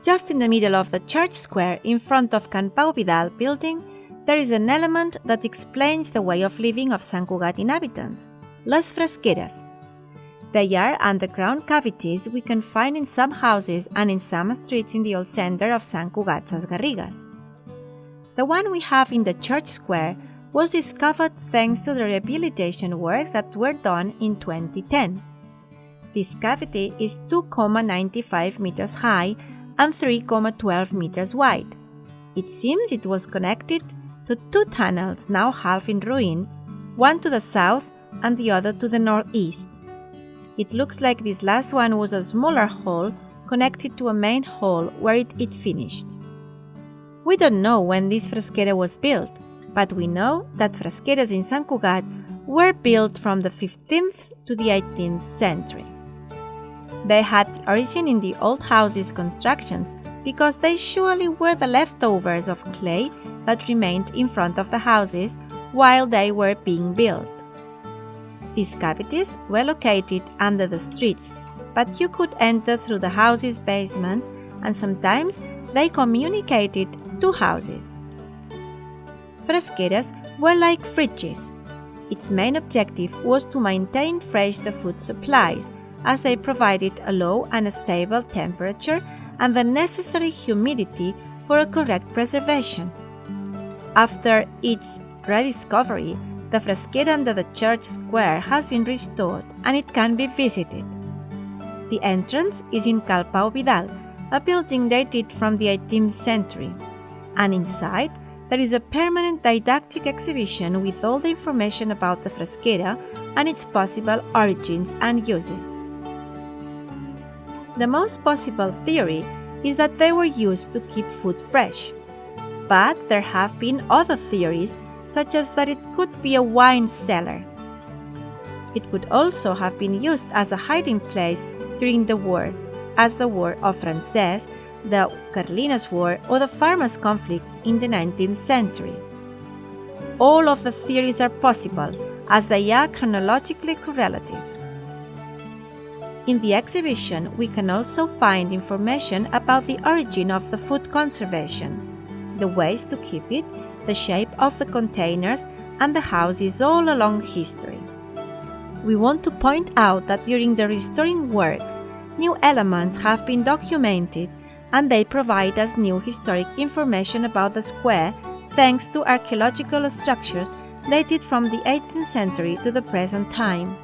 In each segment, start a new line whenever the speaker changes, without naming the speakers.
just in the middle of the church square in front of Can Pau Vidal building, there is an element that explains the way of living of Sant Cugat inhabitants, les fresqueres. They are underground cavities we can find in some houses and in some streets in the old center of Sant Cugat Sesgarrigues. The one we have in the church square was discovered thanks to the rehabilitation works that were done in 2010. This cavity is 2,95 meters high and 3,12 meters wide. It seems it was connected to two tunnels now half in ruin, one to the south and the other to the northeast. It looks like this last one was a smaller hole connected to a main hall where it finished. We don't know when this fresquera was built, but we know that fresqueras in Sant Cugat were built from the 15th to the 18th century. They had origin in the old houses' constructions because they surely were the leftovers of clay that remained in front of the houses while they were being built. These cavities were located under the streets, but you could enter through the houses' basements, and sometimes they communicated two houses. Fresqueras were like fridges. Its main objective was to maintain fresh the food supplies, as they provided a low and stable temperature and the necessary humidity for a correct preservation. After its rediscovery, the fresquera under the church square has been restored and it can be visited. The entrance is in Can Pau Vidal, a building dated from the 18th century, and inside there is a permanent didactic exhibition with all the information about the fresquera and its possible origins and uses. The most possible theory is that they were used to keep food fresh, but there have been other theories, such as that it could be a wine cellar. It could also have been used as a hiding place during the wars, as the War of Frances, the Carlines War, or the farmers' conflicts in the 19th century. All of the theories are possible, as they are chronologically correlative. In the exhibition, we can also find information about the origin of the food conservation, the ways to keep it, the shape of the containers, and the houses all along history. We want to point out that during the restoring works, new elements have been documented and they provide us new historic information about the square thanks to archaeological structures dated from the 18th century to the present time.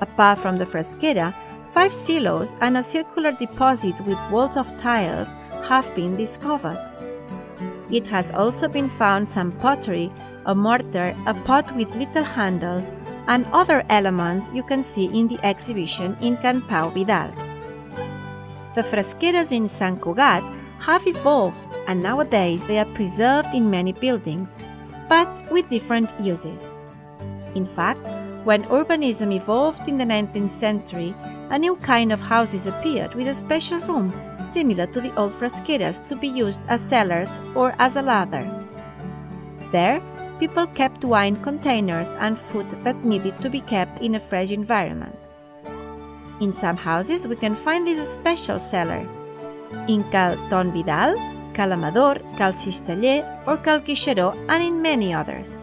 Apart from the fresquera, 5 silos and a circular deposit with walls of tiles have been discovered. It has also been found some pottery, a mortar, a pot with little handles, and other elements you can see in the exhibition in Can Pau Vidal. The fresqueras in Sant Cugat have evolved and nowadays they are preserved in many buildings, but with different uses. In fact, when urbanism evolved in the 19th century, a new kind of houses appeared with a special room similar to the old fresqueras to be used as cellars or as a larder. There, people kept wine containers and food that needed to be kept in a fresh environment. In some houses, we can find this special cellar. In Cal Ton Vidal, Cal Amador, Cal Cisteller, or Cal Quixeró, and in many others.